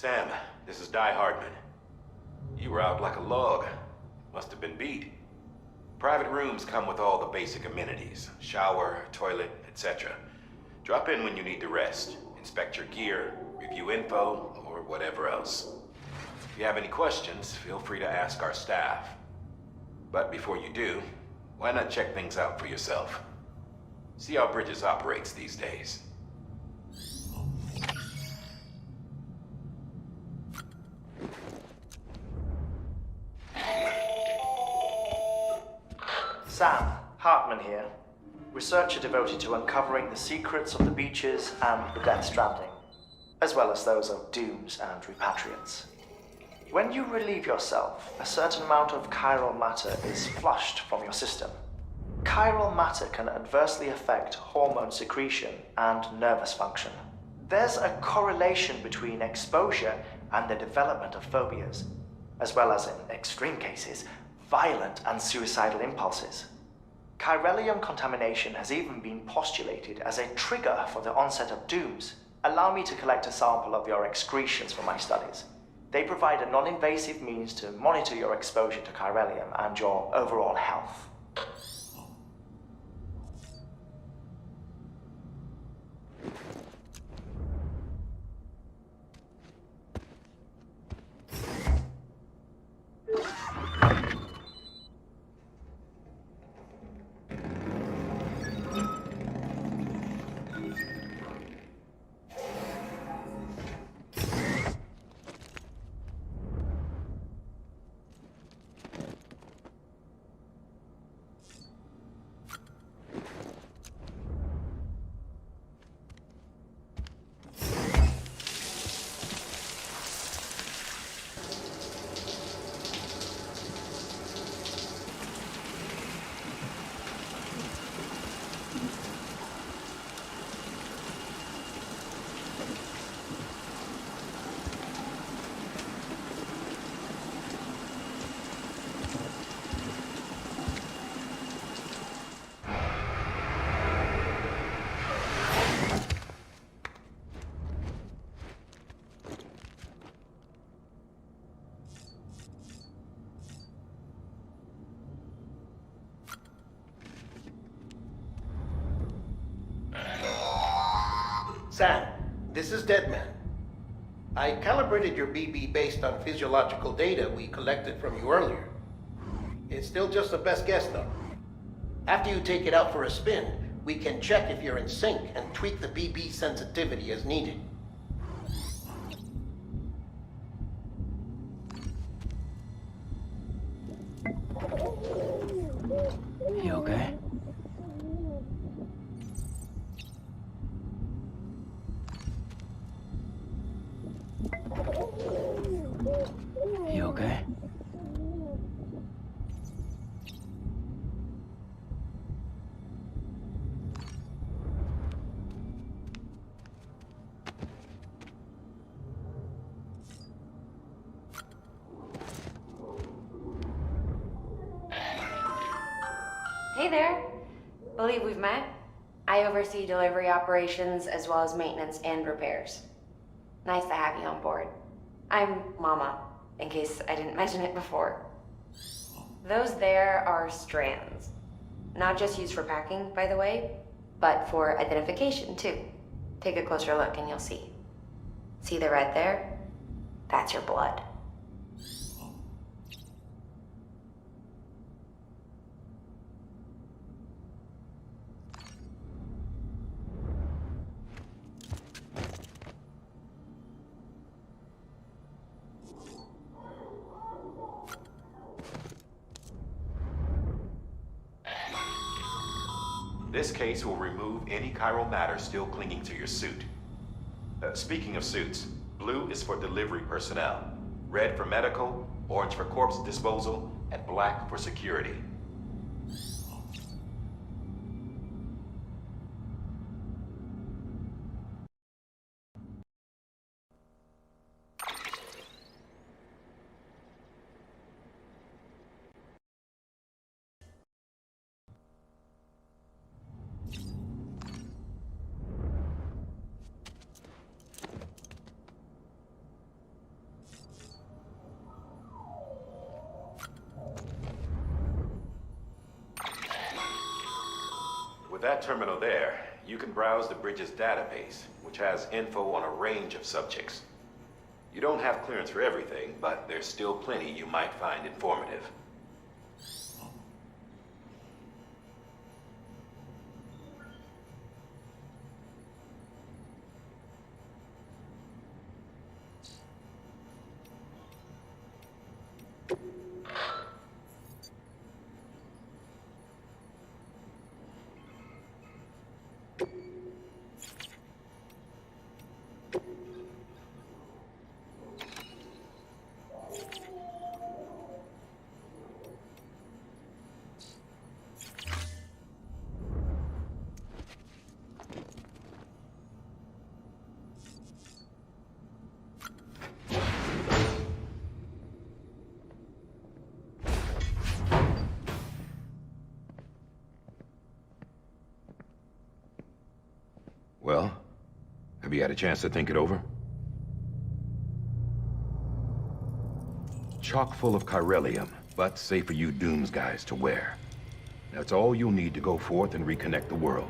Sam, this is Di Hardman. You were out like a log. Must have been beat. Private rooms come with all the basic amenities. Shower, toilet, etc. Drop in when you need to rest. Inspect your gear, review info, or whatever else. If you have any questions, feel free to ask our staff. But before you do, why not check things out for yourself? See how Bridges operates these days. Sam, Hartman here, researcher devoted to uncovering the secrets of the beaches and the Death Stranding, as well as those of dooms and repatriants. When you relieve yourself, a certain amount of chiral matter is flushed from your system. Chiral matter can adversely affect hormone secretion and nervous function. There's a correlation between exposure and the development of phobias, as well as, in extreme cases, violent and suicidal impulses. Chiralium contamination has even been postulated as a trigger for the onset of dooms. Allow me to collect a sample of your excretions for my studies. They provide a non-invasive means to monitor your exposure to chiralium and your overall health. Sam, this is Deadman. I calibrated your BB based on physiological data we collected from you earlier. It's still just a best guess, though. After you take it out for a spin, we can check if you're in sync and tweak the BB sensitivity as needed. You okay? You okay? Hey there. Believe we've met. I oversee delivery operations as well as maintenance and repairs. Nice to have you on board. I'm Mama, in case I didn't mention it before. Those there are strands. Not just used for packing, by the way, but for identification too. Take a closer look and you'll see. See the red there? That's your blood. This case will remove any chiral matter still clinging to your suit. Speaking of suits, blue is for delivery personnel, red for medical, orange for corpse disposal, and black for security. With that terminal there, you can browse the bridge's database, which has info on a range of subjects. You don't have clearance for everything, but there's still plenty you might find informative. Well, have you had a chance to think it over? Chock full of chiralium, but safe for you Dooms guys to wear. That's all you'll need to go forth and reconnect the world.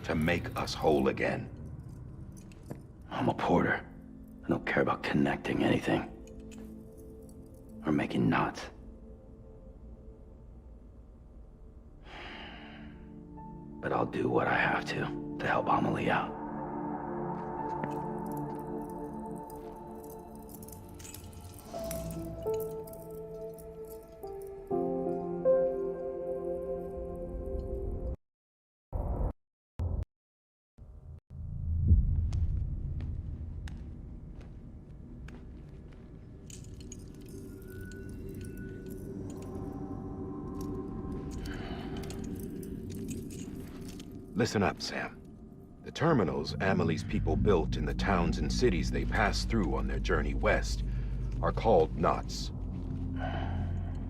To make us whole again. I'm a porter. I don't care about connecting anything. Or making knots. But I'll do what I have to help Amelie out. Listen up, Sam. The terminals Amelie's people built in the towns and cities they passed through on their journey west are called knots.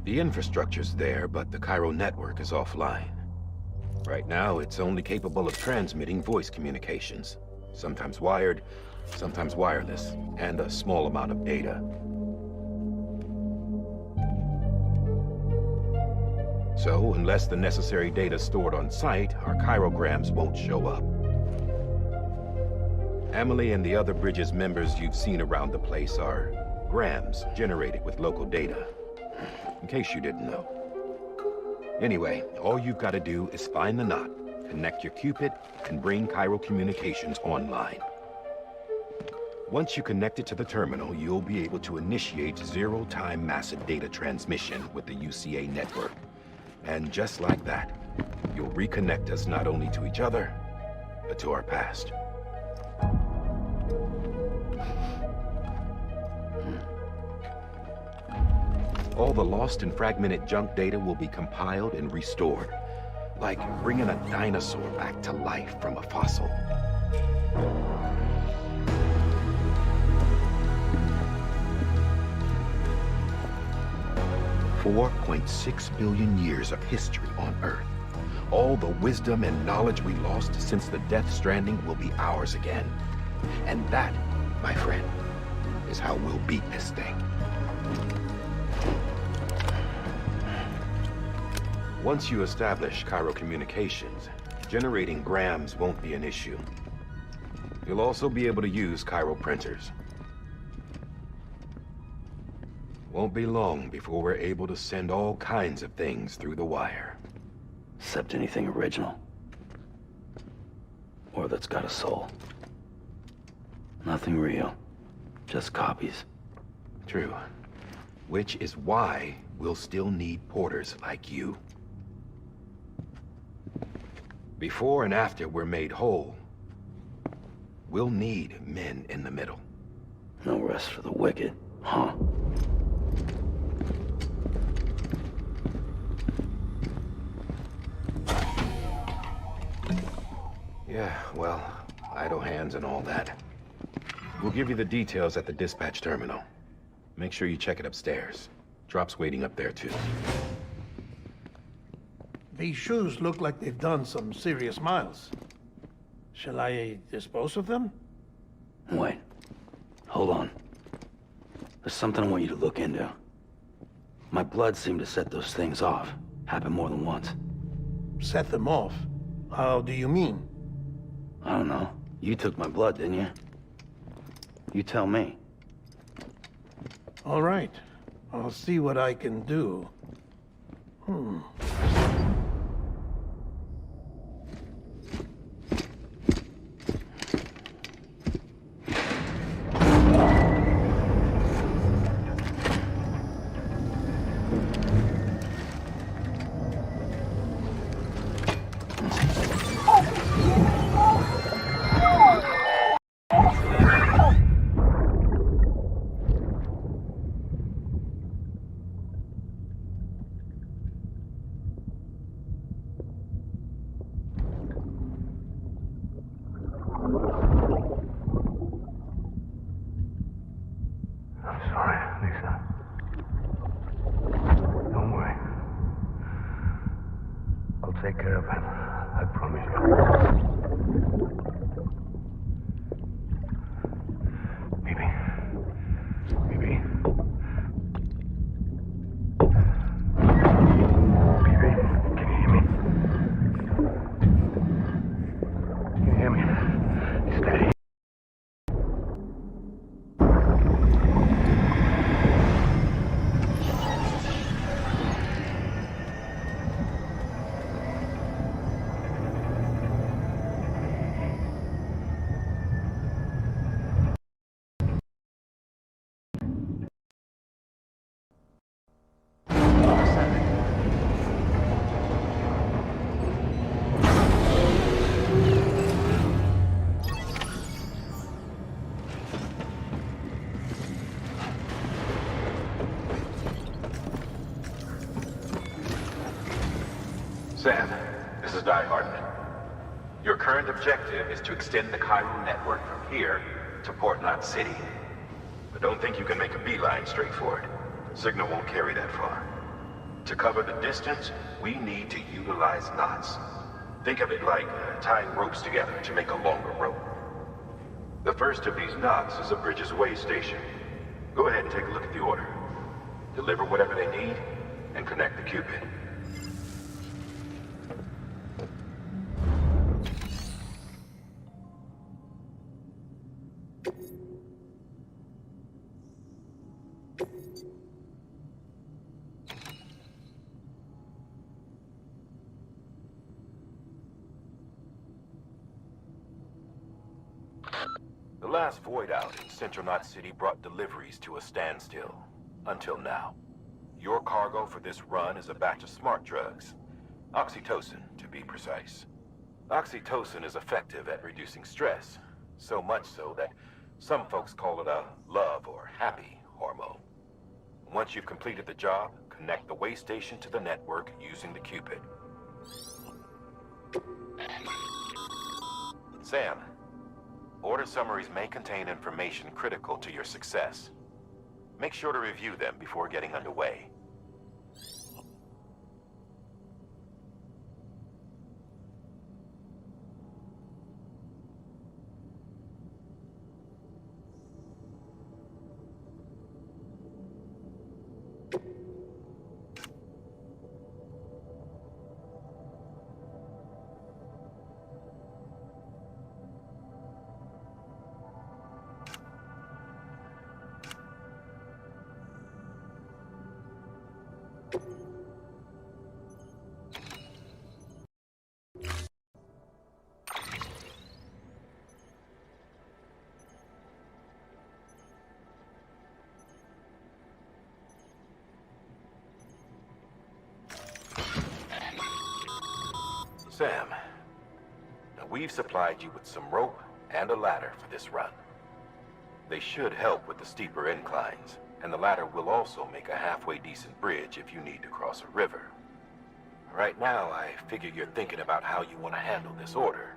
The infrastructure's there, but the Cairo network is offline. Right now, it's only capable of transmitting voice communications. Sometimes wired, sometimes wireless, and a small amount of data. So, unless the necessary data stored on site, our chirograms won't show up. Amelie and the other Bridges members you've seen around the place are grams generated with local data. In case you didn't know. Anyway, all you've got to do is find the knot, connect your Cupid, and bring Cairo communications online. Once you connect it to the terminal, you'll be able to initiate zero-time massive data transmission with the UCA network. And just like that, you'll reconnect us not only to each other, but to our past. All the lost and fragmented junk data will be compiled and restored, like bringing a dinosaur back to life from a fossil. $4.6 billion years of history on Earth. All the wisdom and knowledge we lost since the Death Stranding will be ours again. And that, my friend, is how we'll beat this thing. Once you establish Cairo communications, generating grams won't be an issue. You'll also be able to use Cairo printers. Won't be long before we're able to send all kinds of things through the wire. Except anything original. Or that's got a soul. Nothing real. Just copies. True. Which is why we'll still need porters like you. Before and after we're made whole, we'll need men in the middle. No rest for the wicked, huh? Yeah, well, idle hands and all that. We'll give you the details at the dispatch terminal. Make sure you check it upstairs. Drop's waiting up there, too. These shoes look like they've done some serious miles. Shall I dispose of them? Wait. Hold on. There's something I want you to look into. My blood seemed to set those things off. Happened more than once. Set them off? How do you mean? I don't know. You took my blood, didn't you? You tell me. All right. I'll see what I can do. I'm sorry, Lisa. Don't worry. I'll take care of him. I promise you. Baby. Baby. Baby, can you hear me? Can you hear me? Steady. Sam, this is Die Hardman. Your current objective is to extend the Cairo network from here to Port Knot City. But don't think you can make a beeline straight for it. The signal won't carry that far. To cover the distance, we need to utilize knots. Think of it like tying ropes together to make a longer rope. The first of these knots is a Bridges way station. Go ahead and take a look at the order. Deliver whatever they need, and connect the Cupid. The last void out in Central Knot City brought deliveries to a standstill. Until now. Your cargo for this run is a batch of smart drugs. Oxytocin, to be precise. Oxytocin is effective at reducing stress. So much so that some folks call it a love or happy hormone. Once you've completed the job, connect the way station to the network using the Cupid. Sam, order summaries may contain information critical to your success. Make sure to review them before getting underway. Sam, now we've supplied you with some rope and a ladder for this run. They should help with the steeper inclines, and the ladder will also make a halfway decent bridge if you need to cross a river. Right now, I figure you're thinking about how you want to handle this order.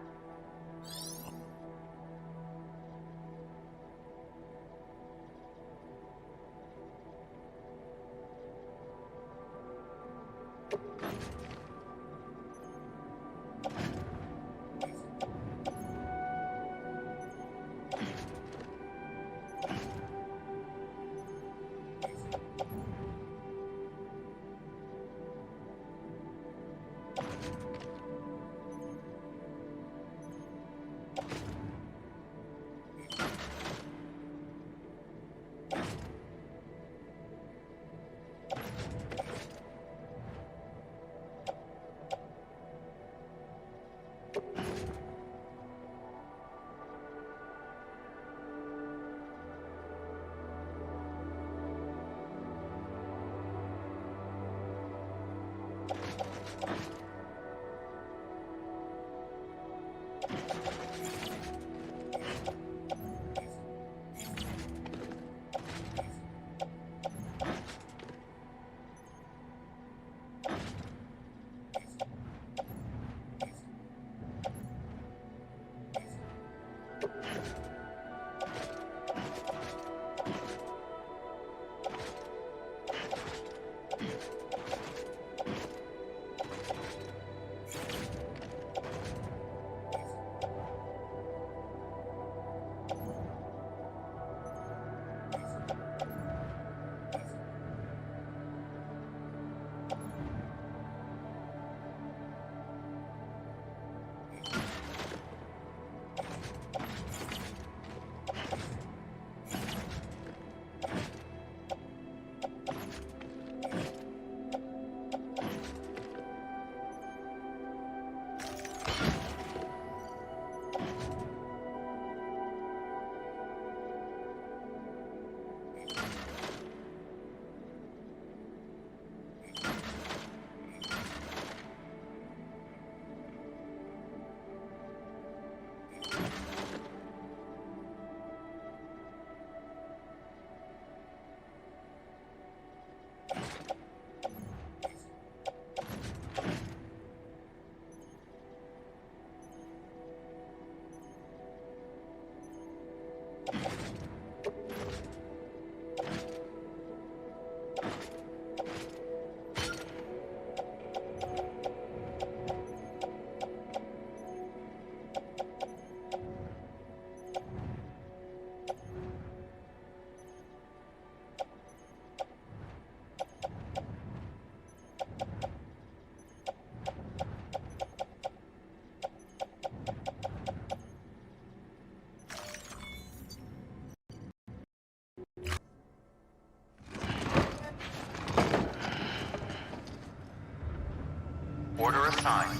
Order assigned.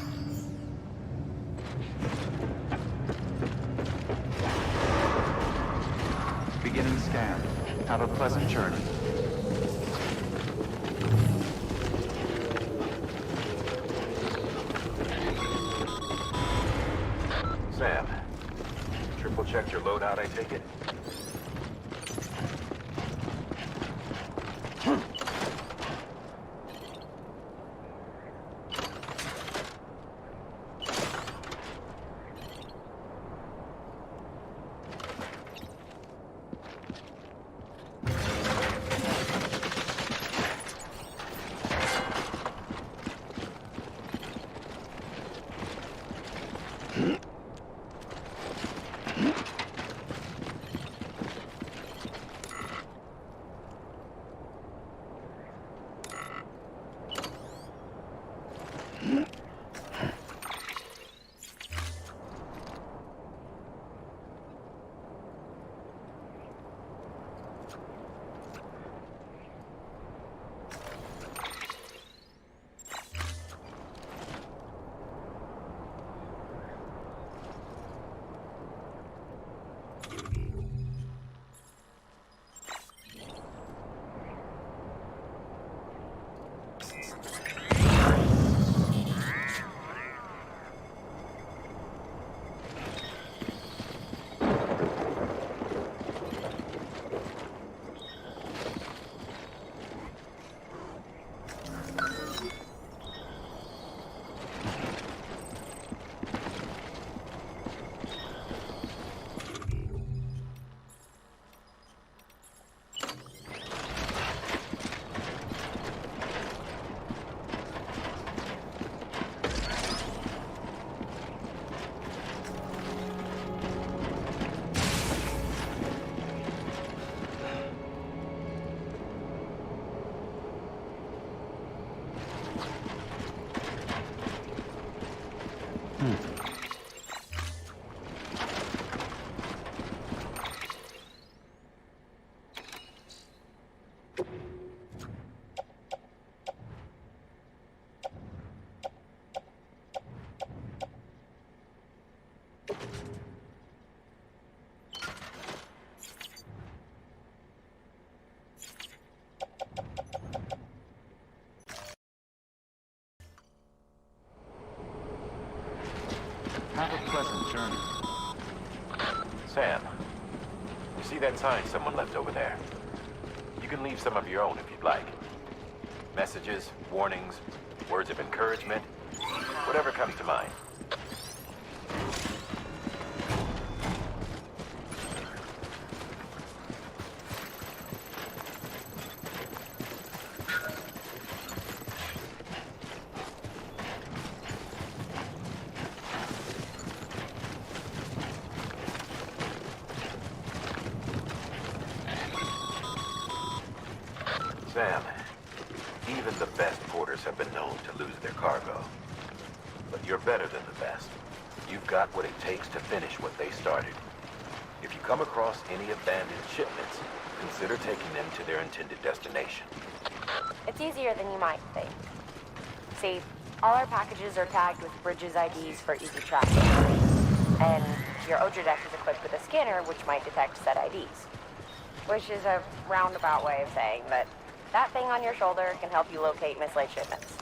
Beginning scan. Have a pleasant journey. Sam, triple checked your loadout, I take it? Have a pleasant journey. Sam, you see that sign someone left over there? You can leave some of your own if you'd like. Messages, warnings, words of encouragement, whatever comes to mind. Sam, even the best porters have been known to lose their cargo. But you're better than the best. You've got what it takes to finish what they started. If you come across any abandoned shipments, consider taking them to their intended destination. It's easier than you might think. See, all our packages are tagged with Bridges IDs for easy tracking. And your Odradek is equipped with a scanner which might detect said IDs. Which is a roundabout way of saying that that thing on your shoulder can help you locate mislaid shipments.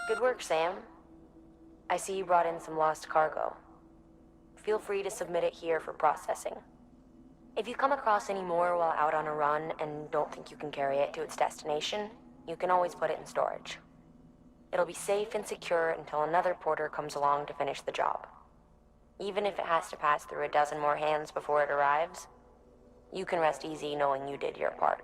Good work, Sam. I see you brought in some lost cargo. Feel free to submit it here for processing. If you come across any more while out on a run and don't think you can carry it to its destination, you can always put it in storage. It'll be safe and secure until another porter comes along to finish the job. Even if it has to pass through a dozen more hands before it arrives, you can rest easy knowing you did your part.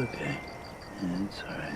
okay. It's all right.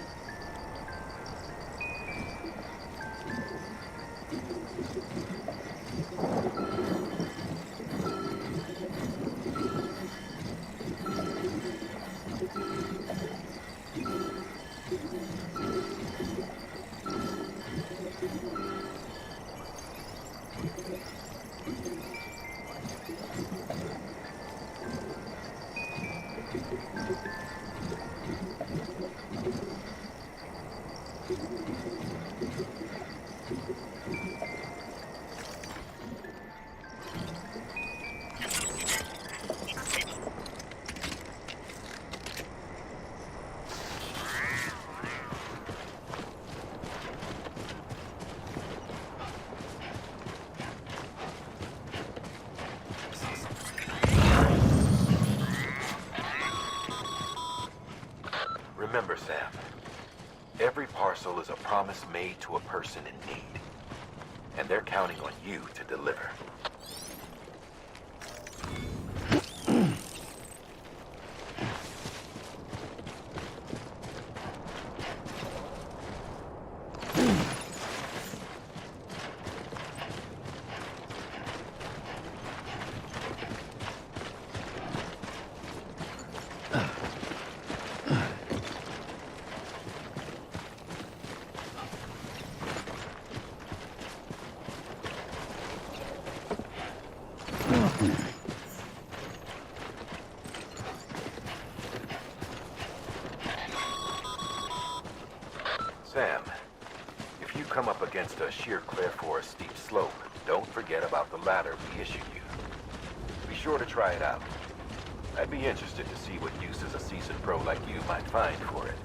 Remember, Sam, every parcel is a promise made to a person in need. And they're counting on you to deliver. Sam, if you come up against a sheer cliff or a steep slope, don't forget about the ladder we issued you. Be sure to try it out. I'd be interested to see what uses a seasoned pro like you might find for it.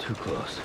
Too close.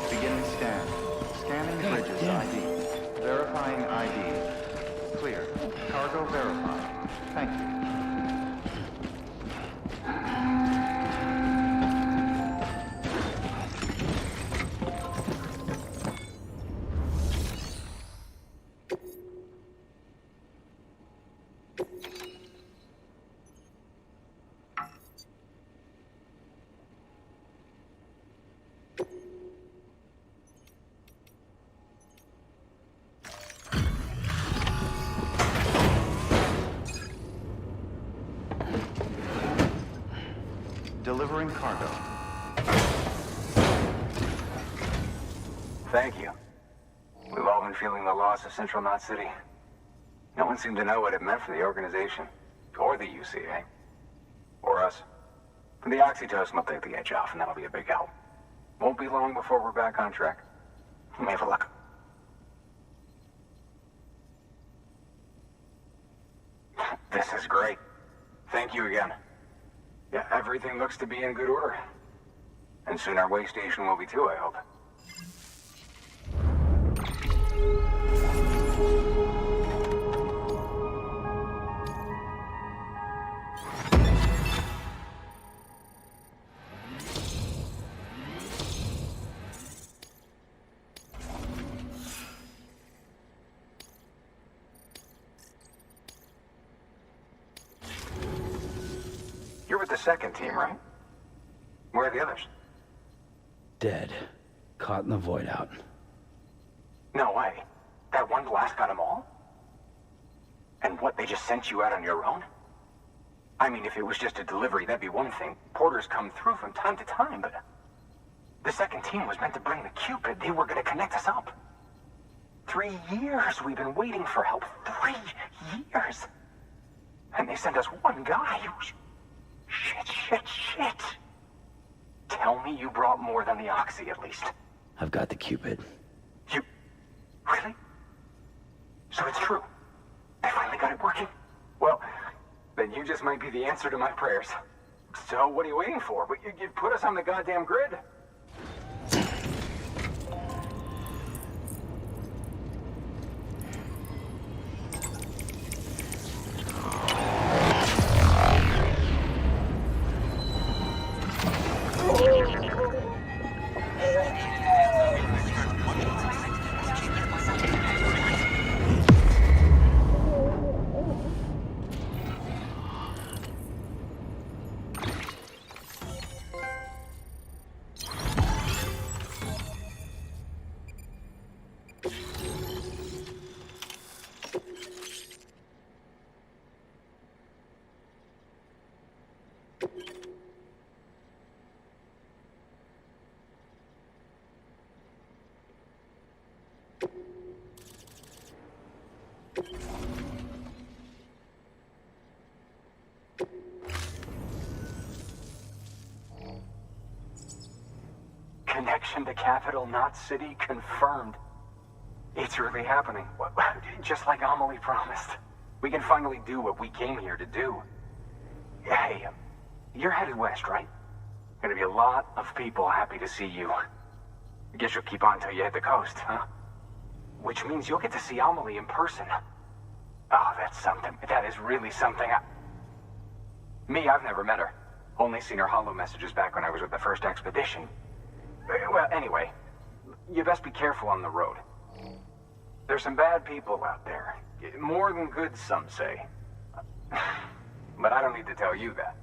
Beginning scan. Scanning bridges ID. Verifying ID. Clear. Cargo verified. Thank you. Delivering cargo. Thank you. We've all been feeling the loss of Central Knot City. No one seemed to know what it meant for the organization. Or the UCA. Or us. The oxytocin will take the edge off, and that'll be a big help. Won't be long before we're back on track. We may have a luck. This is great. Thank you again. Yeah, everything looks to be in good order. And soon our way station will be too, I hope. You're with the second team, right? Where are the others? Dead. Caught in the void out. No way. That one blast got them all? And what, they just sent you out on your own? I mean, if it was just a delivery, that'd be one thing. Porters come through from time to time, but... The second team was meant to bring the Cupid. They were gonna connect us up. 3 years we've been waiting for help. 3 years! And they sent us one guy. Shit. Tell me you brought more than the Oxy, at least. I've got the Cupid. You... Really? So it's true. I finally got it working. Well, then you just might be the answer to my prayers. So what are you waiting for? You put us on the goddamn grid. Connection to capital, not city, confirmed. It's really happening. Just like Amelie promised. We can finally do what we came here to do. Hey, you're headed west, right? Gonna be a lot of people happy to see you. I guess you'll keep on till you hit the coast, huh? Which means you'll get to see Amelie in person. Oh, that's something. That is really something. Me, I've never met her. Only seen her holo messages back when I was with the first expedition. Well, anyway, you best be careful on the road. There's some bad people out there. More than good, some say. But I don't need to tell you that.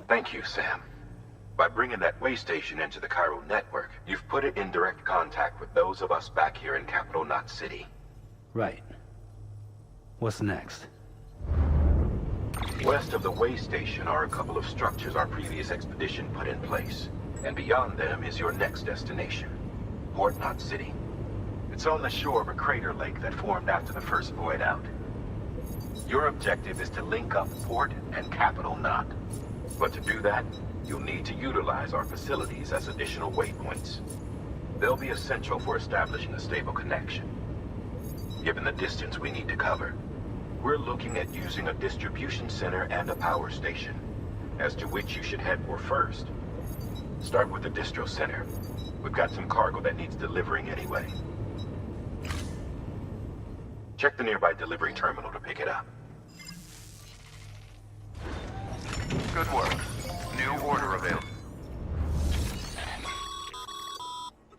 Thank you, Sam. By bringing that way station into the Cairo network, you've put it in direct contact with those of us back here in Capital Knot City. Right. What's next? West of the way station are a couple of structures our previous expedition put in place. And beyond them is your next destination, Port Knot City. It's on the shore of a crater lake that formed after the first void out. Your objective is to link up Port and Capital Knot. But to do that, you'll need to utilize our facilities as additional waypoints. They'll be essential for establishing a stable connection. Given the distance we need to cover, we're looking at using a distribution center and a power station, as to which you should head for first. Start with the distro center. We've got some cargo that needs delivering anyway. Check the nearby delivery terminal to pick it up. Good work. New order available.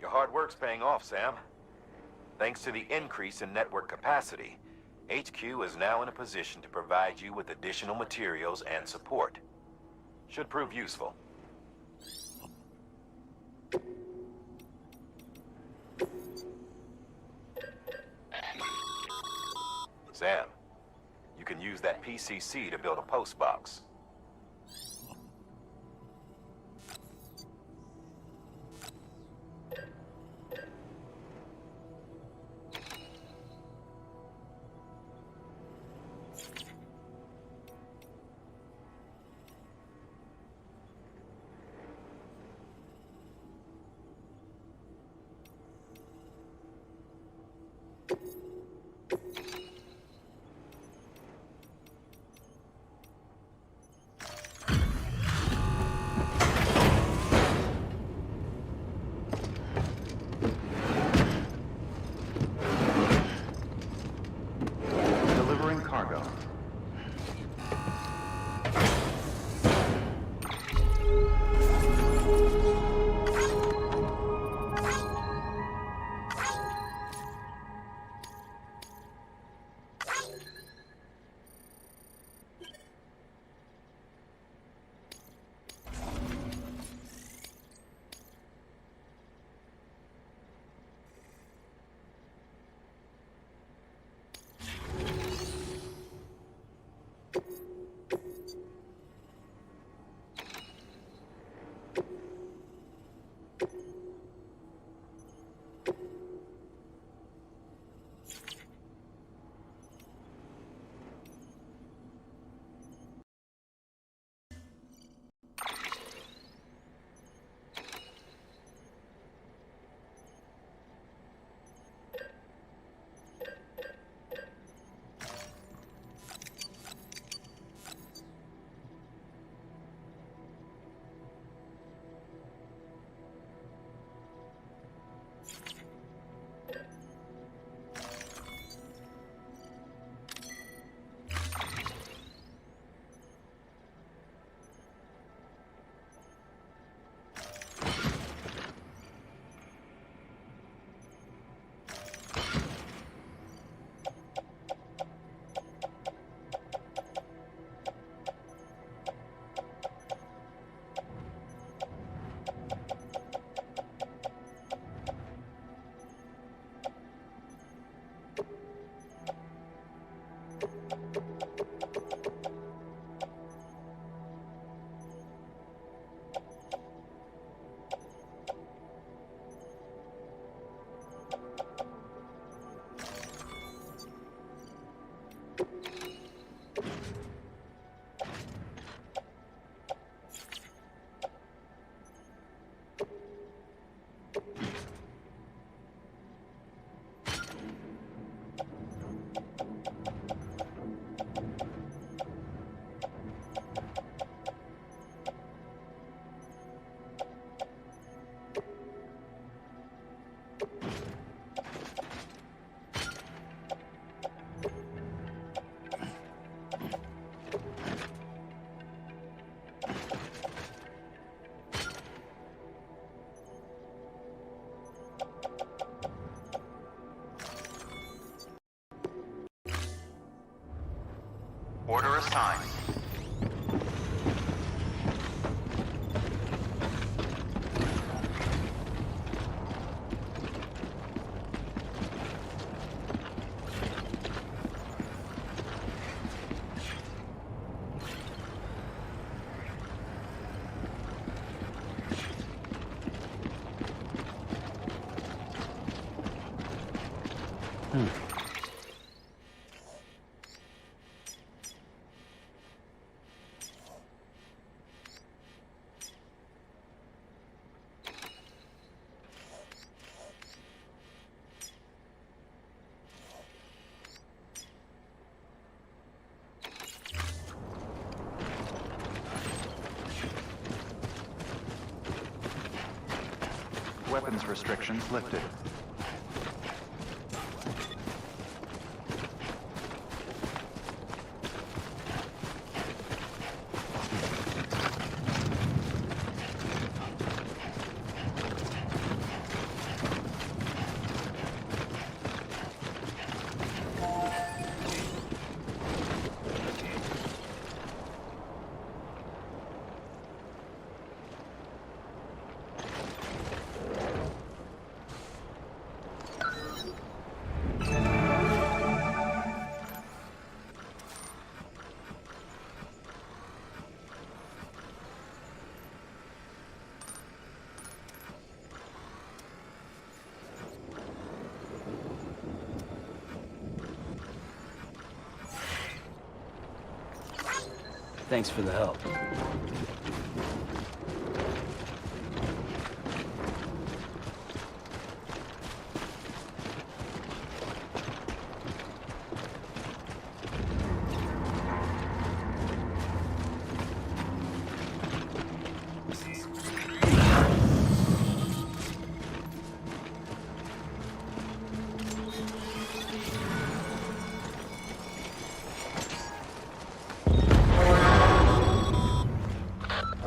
Your hard work's paying off, Sam. Thanks to the increase in network capacity, HQ is now in a position to provide you with additional materials and support. Should prove useful. Sam, you can use that PCC to build a post box. Delivering cargo. Order assigned. Weapons restrictions lifted. Thanks for the help.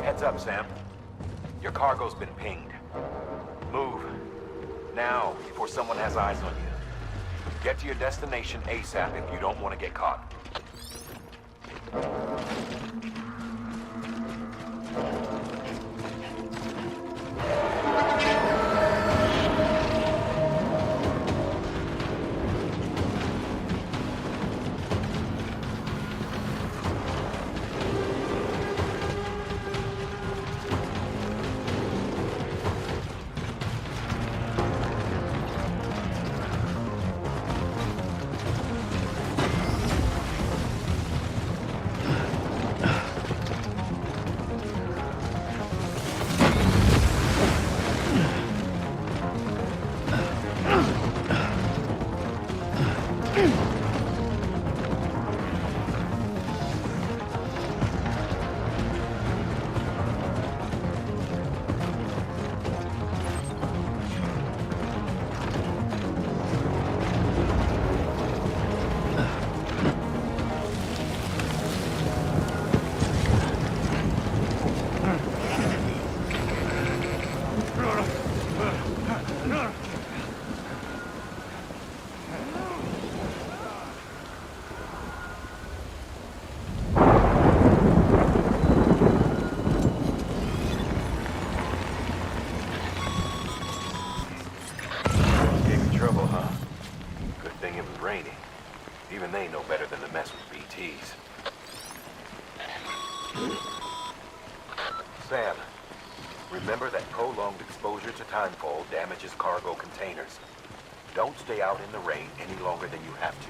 Heads up, Sam. Your cargo's been pinged. Move. Now, before someone has eyes on you. Get to your destination ASAP if you don't want to get caught. Even they know better than to mess with BTs. Sam, remember that prolonged exposure to timefall damages cargo containers. Don't stay out in the rain any longer than you have to.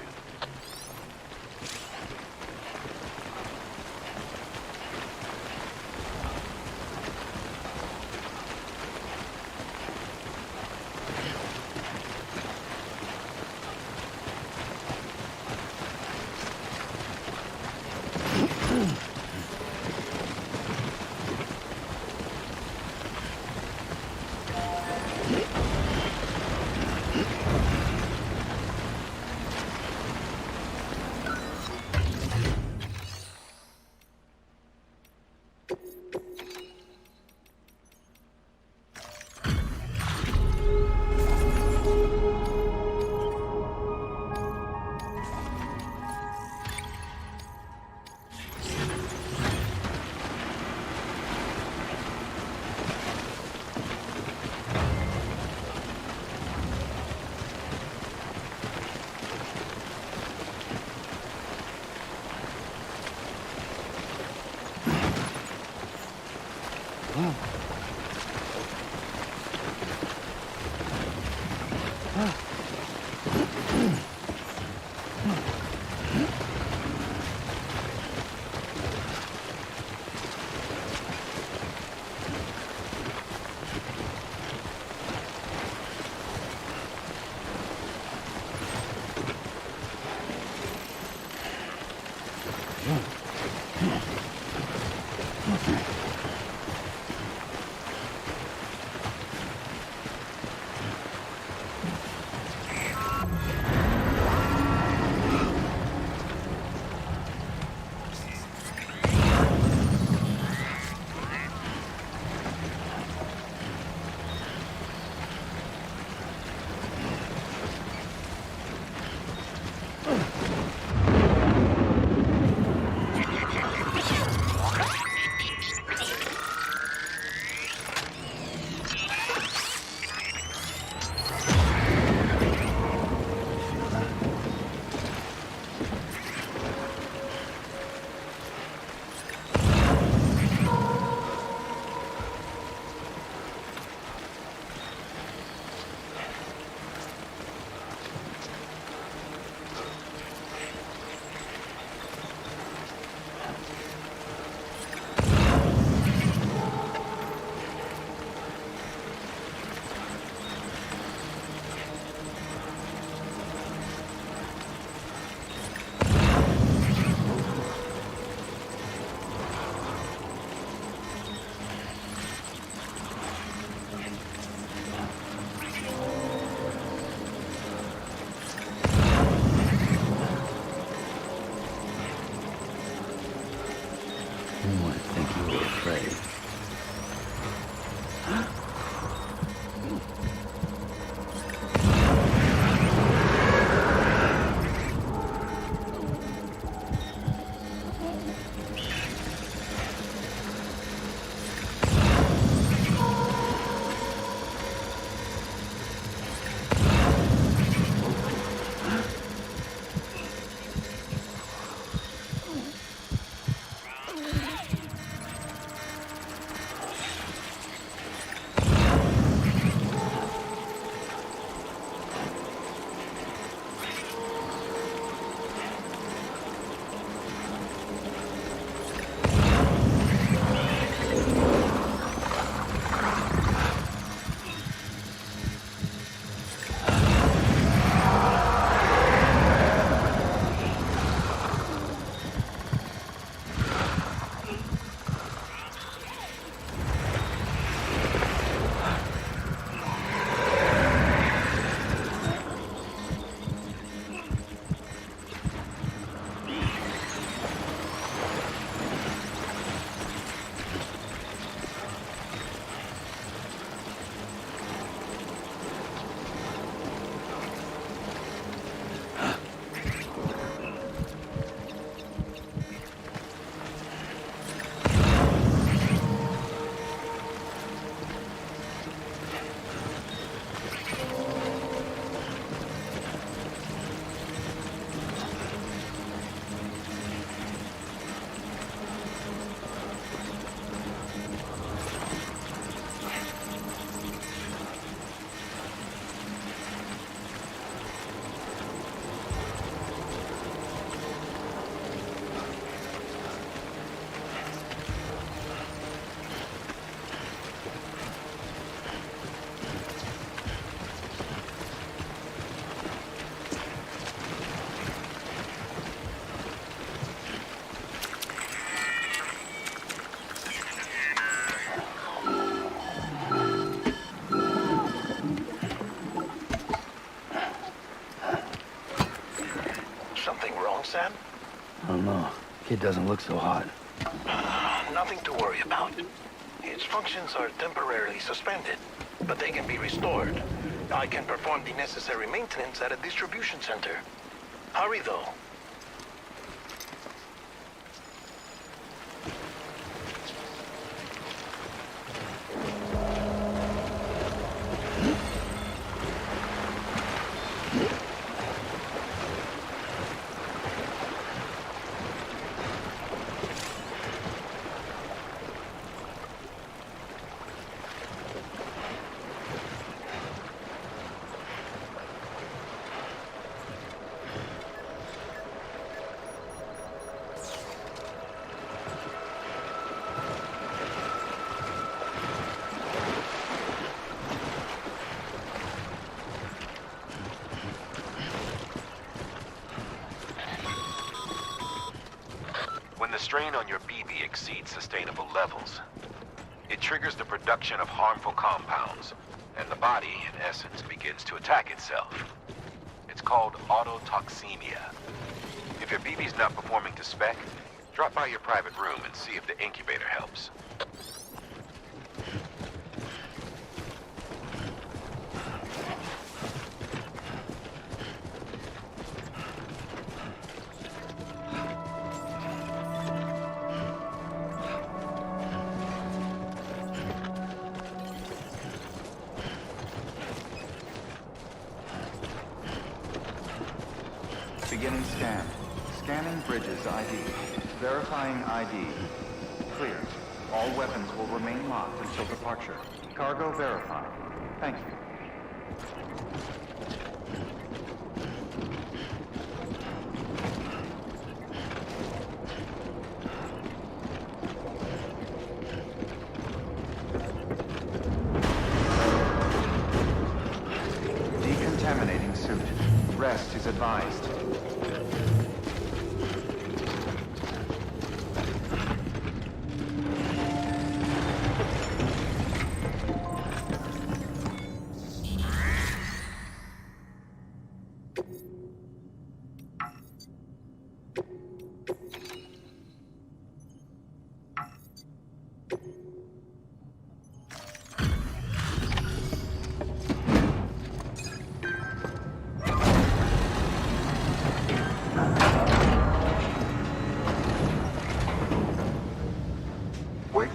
Anyone would think you were afraid. Sam? I don't know. Kid doesn't look so hot. Nothing to worry about. Its functions are temporarily suspended, but they can be restored. I can perform the necessary maintenance at a distribution center. Hurry, though. strain on your BB exceeds sustainable levels, it triggers the production of harmful compounds, and the body, in essence, begins to attack itself. It's called autotoxemia. If your BB's not performing to spec, drop by your private room and see if the incubator helps. Beginning scan. Scanning bridges ID. Verifying ID. Clear. All weapons will remain locked until departure. Cargo verified. Thank you. Decontaminating suit. Rest is advised.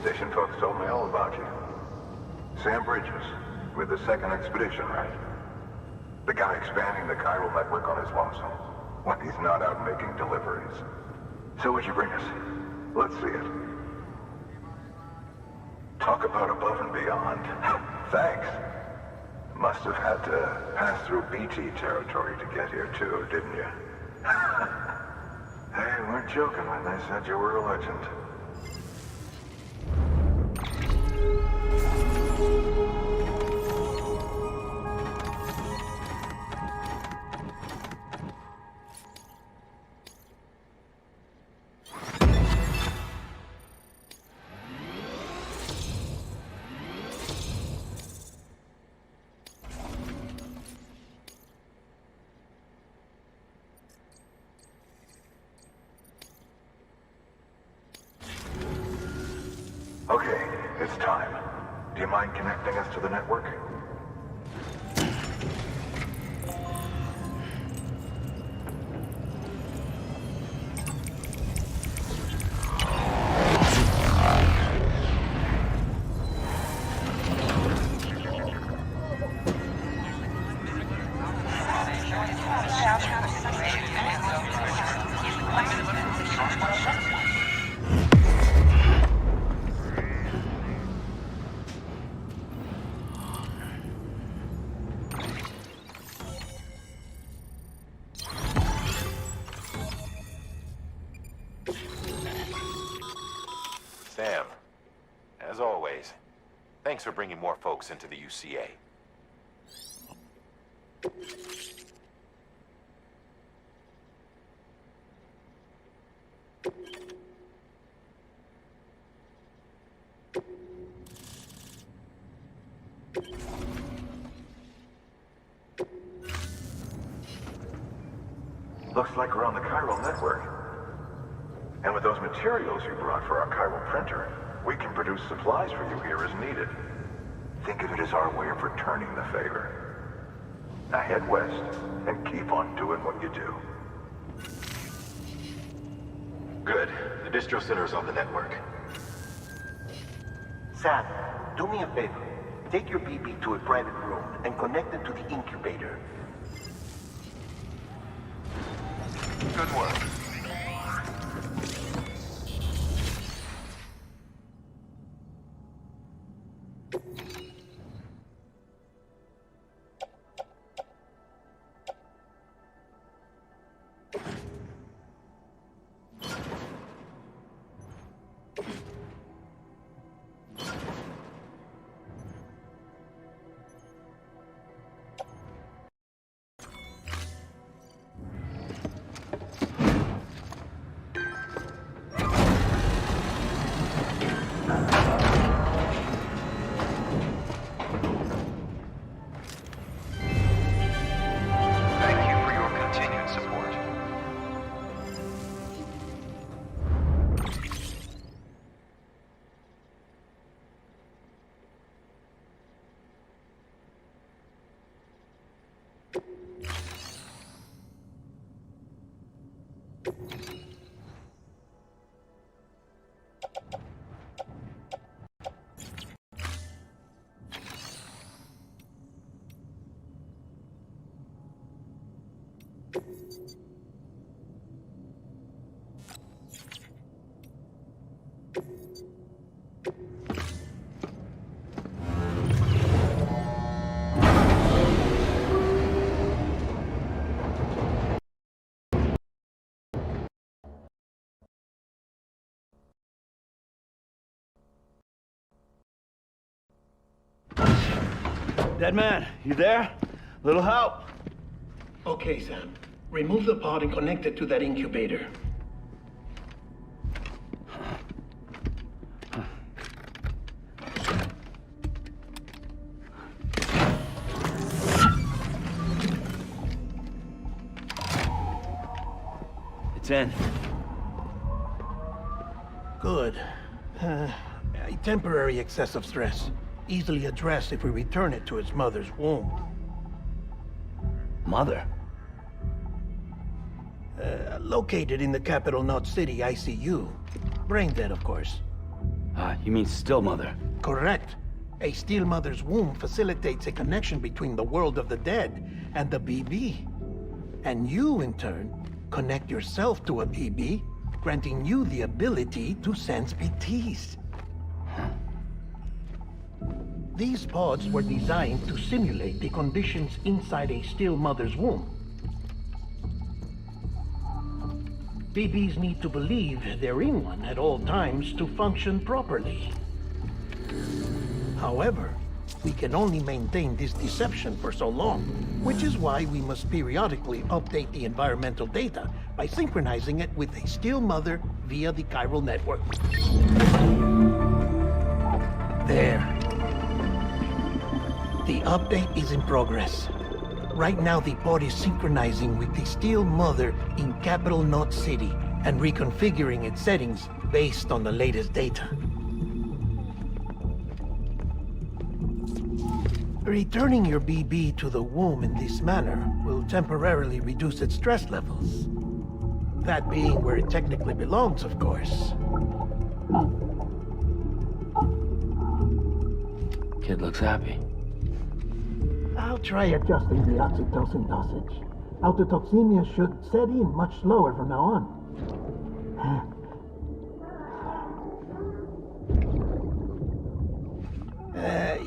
Station folks told me all about you. Sam Bridges, with the second expedition, right? The guy expanding the chiral network on his lonesome, when he's not out making deliveries. So what'd you bring us? Let's see it. Talk about above and beyond. Thanks. Must have had to pass through BT territory to get here too, didn't you? They weren't joking when they said you were a legend. Okay, it's time. Do you mind connecting us to the network? Sam, as always, thanks for bringing more folks into the UCA. Looks like we're on the chiral network. And with those materials you brought for our chiral printer, we can produce supplies for you here as needed. Think of it as our way of returning the favor. Now head west and keep on doing what you do. Good. The distro center's on the network. Sam, do me a favor. Take your BB to a private room and connect it to the incubator. Good work. Dead man, you there? Little help? Okay, Sam. Remove the pod and connect it to that incubator. It's in. Good. A temporary excessive stress. Easily addressed if we return it to its mother's womb. Mother? Located in the capital Knot City ICU. Brain dead, of course. You mean still mother? Correct. A still mother's womb facilitates a connection between the world of the dead and the BB. And you, in turn, connect yourself to a BB, granting you the ability to sense BTs. These pods were designed to simulate the conditions inside a still mother's womb. BBs need to believe they're in one at all times to function properly. However, we can only maintain this deception for so long, which is why we must periodically update the environmental data by synchronizing it with a still mother via the chiral network. There. The update is in progress. Right now, the pod is synchronizing with the still mother in capital Knot City and reconfiguring its settings based on the latest data. Returning your BB to the womb in this manner will temporarily reduce its stress levels. That being where it technically belongs, of course. Kid looks happy. I'll try adjusting the oxytocin dosage. Autotoxemia should set in much slower from now on.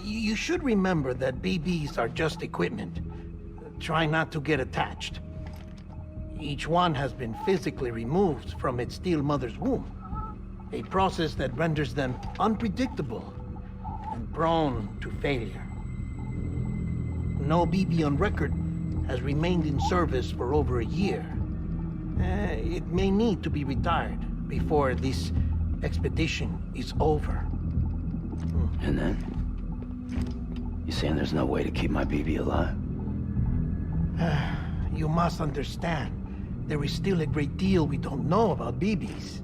You should remember that BBs are just equipment. Try not to get attached. Each one has been physically removed from its still mother's womb. A process that renders them unpredictable and prone to failure. No BB on record has remained in service for over a year. It may need to be retired before this expedition is over. And then? You saying there's no way to keep my BB alive? You must understand, there is still a great deal we don't know about BBs.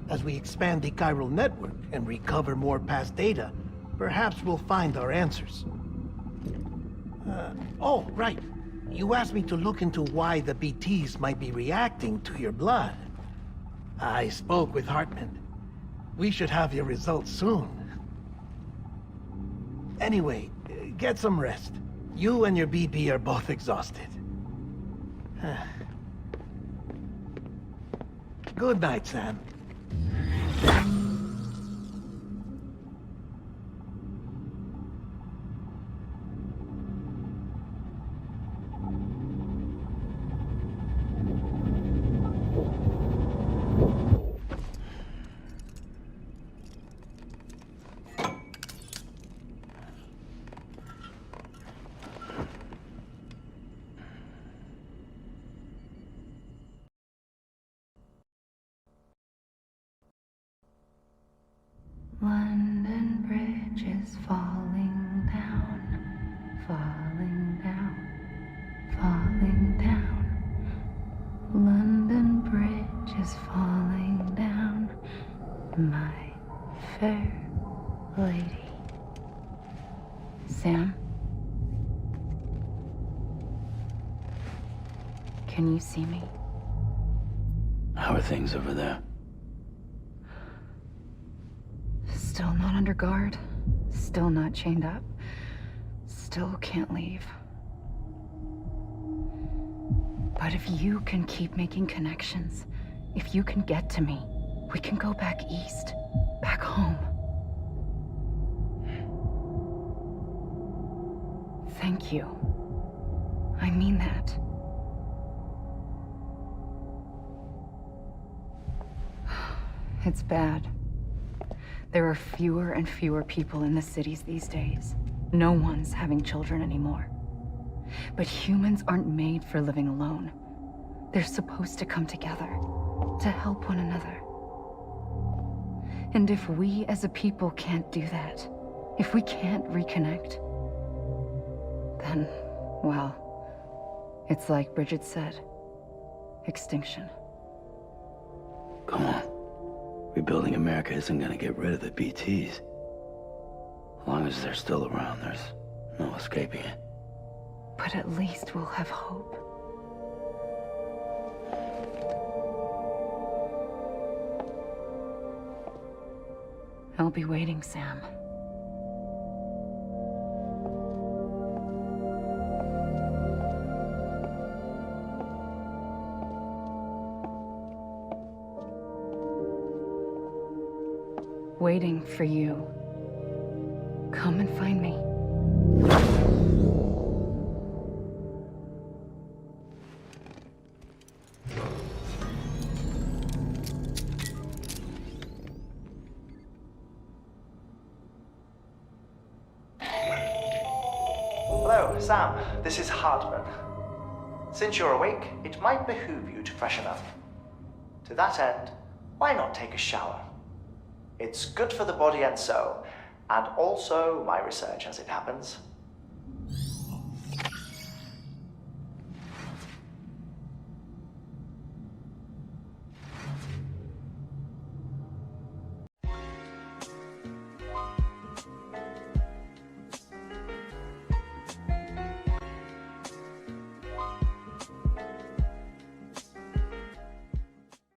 As we expand the chiral network and recover more past data, perhaps we'll find our answers. Oh, right. You asked me to look into why the BTs might be reacting to your blood. I spoke with Hartman. We should have your results soon. Anyway, get some rest. You and your BB are both exhausted. Good night, Sam. London Bridge is falling down, falling down, falling down. London Bridge is falling down, my fair lady. Sam? Can you see me? How are things over there? Still not under guard. Still not chained up. Still can't leave. But if you can keep making connections, if you can get to me, we can go back east, back home. Thank you. I mean that. It's bad. There are fewer and fewer people in the cities these days. No one's having children anymore. But humans aren't made for living alone. They're supposed to come together, to help one another. And if we as a people can't do that, if we can't reconnect, then, well, it's like Bridget said, extinction. Come on. Rebuilding America isn't gonna get rid of the BTs. As long as they're still around, there's no escaping it. But at least we'll have hope. I'll be waiting, Sam. Waiting for you. Come and find me. Hello, Sam. This is Hartman. Since you're awake, it might behoove you to freshen up. To that end, why not take a shower? It's good for the body and soul, and also my research as it happens.